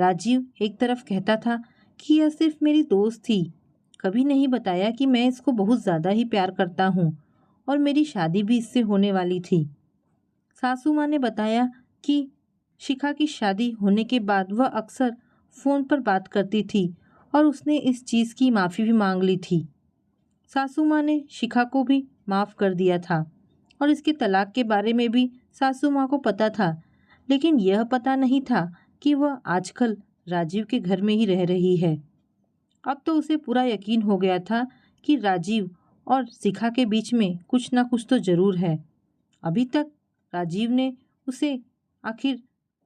राजीव एक तरफ कहता था कि यह सिर्फ मेरी दोस्त थी, कभी नहीं बताया कि मैं इसको बहुत ज़्यादा ही प्यार करता हूँ और मेरी शादी भी इससे होने वाली थी। सासू माँ ने बताया कि शिखा की शादी होने के बाद वह अक्सर फ़ोन पर बात करती थी और उसने इस चीज़ की माफ़ी भी मांग ली थी। सासू माँ ने शिखा को भी माफ़ कर दिया था और इसके तलाक के बारे में भी सासू माँ को पता था, लेकिन यह पता नहीं था कि वह आजकल राजीव के घर में ही रह रही है। अब तो उसे पूरा यकीन हो गया था कि राजीव और शिखा के बीच में कुछ ना कुछ तो ज़रूर है। अभी तक राजीव ने उसे आखिर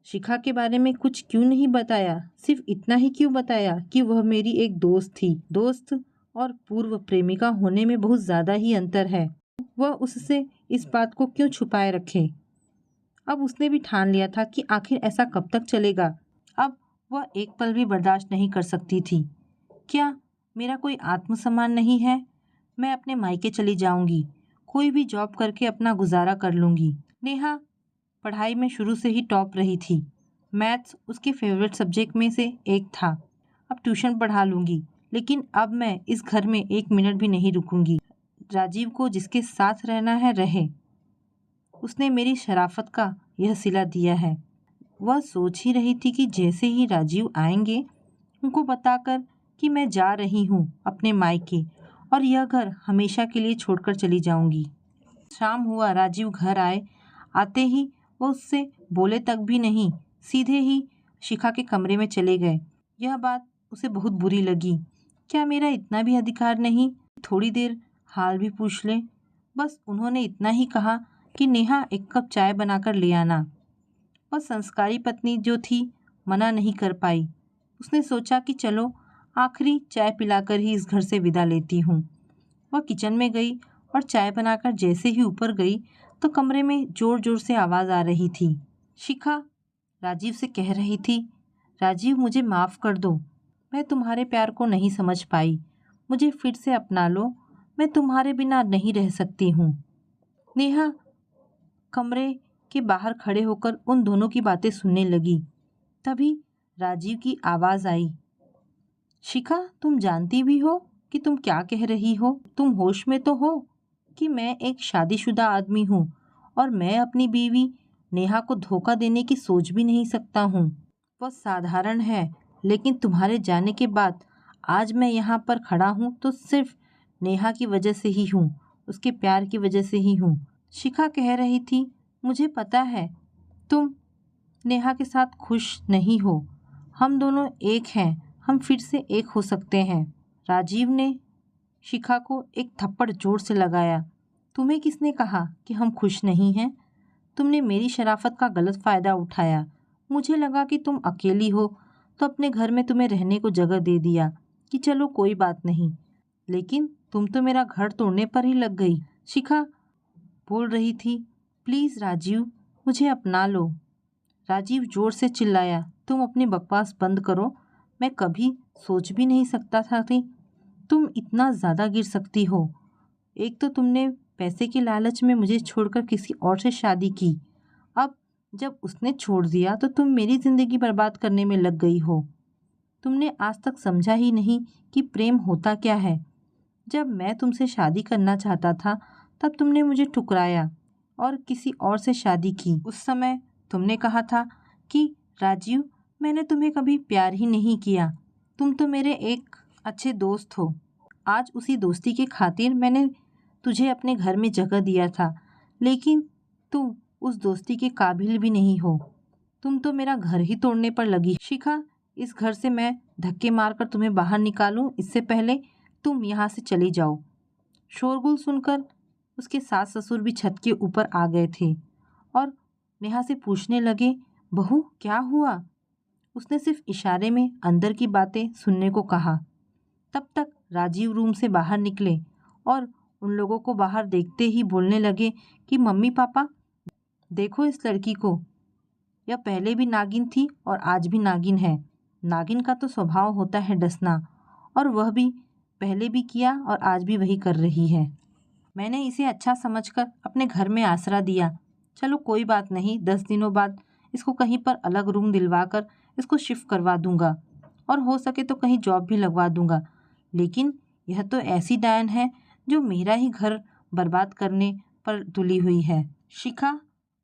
शिखा के बारे में कुछ क्यों नहीं बताया, सिर्फ इतना ही क्यों बताया कि वह मेरी एक दोस्त थी। दोस्त और पूर्व प्रेमिका होने में बहुत ज़्यादा ही अंतर है। वह उससे इस बात को क्यों छुपाए रखे। अब उसने भी ठान लिया था कि आखिर ऐसा कब तक चलेगा। अब वह एक पल भी बर्दाश्त नहीं कर सकती थी। क्या मेरा कोई आत्मसम्मान नहीं है? मैं अपने मायके चली जाऊंगी, कोई भी जॉब करके अपना गुजारा कर लूंगी। नेहा पढ़ाई में शुरू से ही टॉप रही थी। मैथ्स उसके फेवरेट सब्जेक्ट में से एक था। अब ट्यूशन पढ़ा लूंगी, लेकिन अब मैं इस घर में एक मिनट भी नहीं रुकूंगी। राजीव को जिसके साथ रहना है रहे। उसने मेरी शराफत का यह सिला दिया है। वह सोच ही रही थी कि जैसे ही राजीव आएंगे उनको बताकर कि मैं जा रही हूँ अपने मायके और यह घर हमेशा के लिए छोड़कर चली जाऊंगी। शाम हुआ, राजीव घर आए। आते ही वो उससे बोले तक भी नहीं, सीधे ही शिखा के कमरे में चले गए। यह बात उसे बहुत बुरी लगी। क्या मेरा इतना भी अधिकार नहीं, थोड़ी देर हाल भी पूछ ले? बस उन्होंने इतना ही कहा कि नेहा एक कप चाय बनाकर ले आना। वह संस्कारी पत्नी जो थी मना नहीं कर पाई। उसने सोचा कि चलो आखिरी चाय पिलाकर ही इस घर से विदा लेती हूँ। वह किचन में गई और चाय बनाकर जैसे ही ऊपर गई तो कमरे में जोर जोर से आवाज़ आ रही थी। शिखा राजीव से कह रही थी, राजीव मुझे माफ़ कर दो, मैं तुम्हारे प्यार को नहीं समझ पाई, मुझे फिर से अपना लो, मैं तुम्हारे बिना नहीं रह सकती हूँ। नेहा कमरे के बाहर खड़े होकर उन दोनों की बातें सुनने लगी। तभी राजीव की आवाज़ आई, शिखा तुम जानती भी हो कि तुम क्या कह रही हो? तुम होश में तो हो कि मैं एक शादीशुदा आदमी हूँ और मैं अपनी बीवी नेहा को धोखा देने की सोच भी नहीं सकता हूँ। वह साधारण है, लेकिन तुम्हारे जाने के बाद आज मैं यहाँ पर खड़ा हूँ तो सिर्फ नेहा की वजह से ही हूँ, उसके प्यार की वजह से ही हूँ। शिखा कह रही थी, मुझे पता है तुम नेहा के साथ खुश नहीं हो, हम दोनों एक हैं, हम फिर से एक हो सकते हैं। राजीव ने शिखा को एक थप्पड़ जोर से लगाया। तुम्हें किसने कहा कि हम खुश नहीं हैं? तुमने मेरी शराफत का गलत फ़ायदा उठाया। मुझे लगा कि तुम अकेली हो तो अपने घर में तुम्हें रहने को जगह दे दिया कि चलो कोई बात नहीं, लेकिन तुम तो मेरा घर तोड़ने पर ही लग गई। शिखा बोल रही थी, प्लीज़ राजीव मुझे अपना लो। राजीव जोर से चिल्लाया, तुम अपनी बकवास बंद करो, मैं कभी सोच भी नहीं सकता था कि तुम इतना ज़्यादा गिर सकती हो। एक तो तुमने पैसे के लालच में मुझे छोड़कर किसी और से शादी की, अब जब उसने छोड़ दिया तो तुम मेरी ज़िंदगी बर्बाद करने में लग गई हो। तुमने आज तक समझा ही नहीं कि प्रेम होता क्या है। जब मैं तुमसे शादी करना चाहता था तब तुमने मुझे ठुकराया और किसी और से शादी की। उस समय तुमने कहा था कि राजीव मैंने तुम्हें कभी प्यार ही नहीं किया, तुम तो मेरे एक अच्छे दोस्त हो। आज उसी दोस्ती की खातिर मैंने तुझे अपने घर में जगह दिया था, लेकिन तुम उस दोस्ती के काबिल भी नहीं हो। तुम तो मेरा घर ही तोड़ने पर लगी। शिखा इस घर से मैं धक्के मारकर तुम्हें बाहर निकालूं इससे पहले तुम यहाँ से चली जाओ। शोरगुल सुनकर उसके सास ससुर भी छत के ऊपर आ गए थे और नेहा से पूछने लगे, बहू क्या हुआ? उसने सिर्फ इशारे में अंदर की बातें सुनने को कहा। तब तक राजीव रूम से बाहर निकले और उन लोगों को बाहर देखते ही बोलने लगे कि मम्मी पापा देखो इस लड़की को, यह पहले भी नागिन थी और आज भी नागिन है। नागिन का तो स्वभाव होता है डसना, और वह भी पहले भी किया और आज भी वही कर रही है। मैंने इसे अच्छा समझकर अपने घर में आसरा दिया। चलो कोई बात नहीं, 10 दिनों बाद इसको कहीं पर अलग रूम दिलवा कर इसको शिफ्ट करवा दूंगा और हो सके तो कहीं जॉब भी लगवा दूंगा। लेकिन यह तो ऐसी डायन है जो मेरा ही घर बर्बाद करने पर तुली हुई है। शिखा,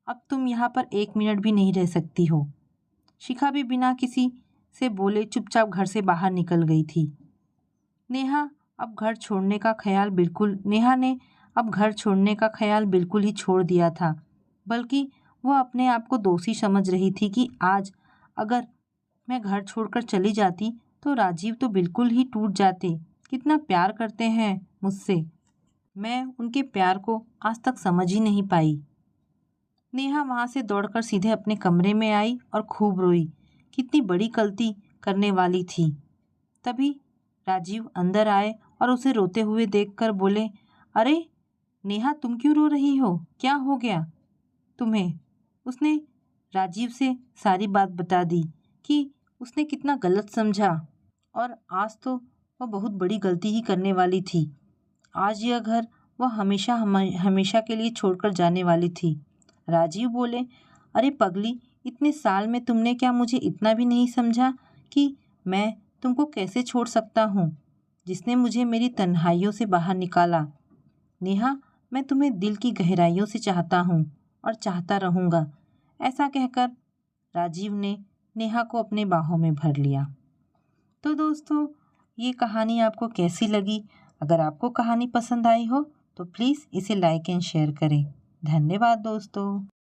अब तुम यहाँ पर 1 मिनट भी नहीं रह सकती हो। शिखा भी बिना किसी से बोले चुपचाप घर से बाहर निकल गई थी। नेहा अब घर छोड़ने का ख्याल बिल्कुल नेहा ने अब घर छोड़ने का ख्याल बिल्कुल ही छोड़ दिया था। बल्कि वह अपने आप को दोषी समझ रही थी कि आज अगर मैं घर छोड़कर चली जाती तो राजीव तो बिल्कुल ही टूट जाते। कितना प्यार करते हैं मुझसे, मैं उनके प्यार को आज तक समझ ही नहीं पाई। नेहा वहां से दौड़कर सीधे अपने कमरे में आई और खूब रोई। कितनी बड़ी गलती करने वाली थी। तभी राजीव अंदर आए और उसे रोते हुए देखकर बोले, अरे नेहा, तुम क्यों रो रही हो? क्या हो गया तुम्हें? उसने राजीव से सारी बात बता दी कि उसने कितना गलत समझा और आज तो वह बहुत बड़ी गलती ही करने वाली थी। आज यह घर वह हमेशा के लिए छोड़कर जाने वाली थी। राजीव बोले, अरे पगली, इतने साल में तुमने क्या मुझे इतना भी नहीं समझा कि मैं तुमको कैसे छोड़ सकता हूँ, जिसने मुझे मेरी तन्हाइयों से बाहर निकाला। नेहा, मैं तुम्हें दिल की गहराइयों से चाहता हूँ और चाहता रहूँगा। ऐसा कहकर राजीव ने नेहा को अपने बाहों में भर लिया। तो दोस्तों, ये कहानी आपको कैसी लगी? अगर आपको कहानी पसंद आई हो तो प्लीज़ इसे लाइक एंड शेयर करें। धन्यवाद दोस्तों।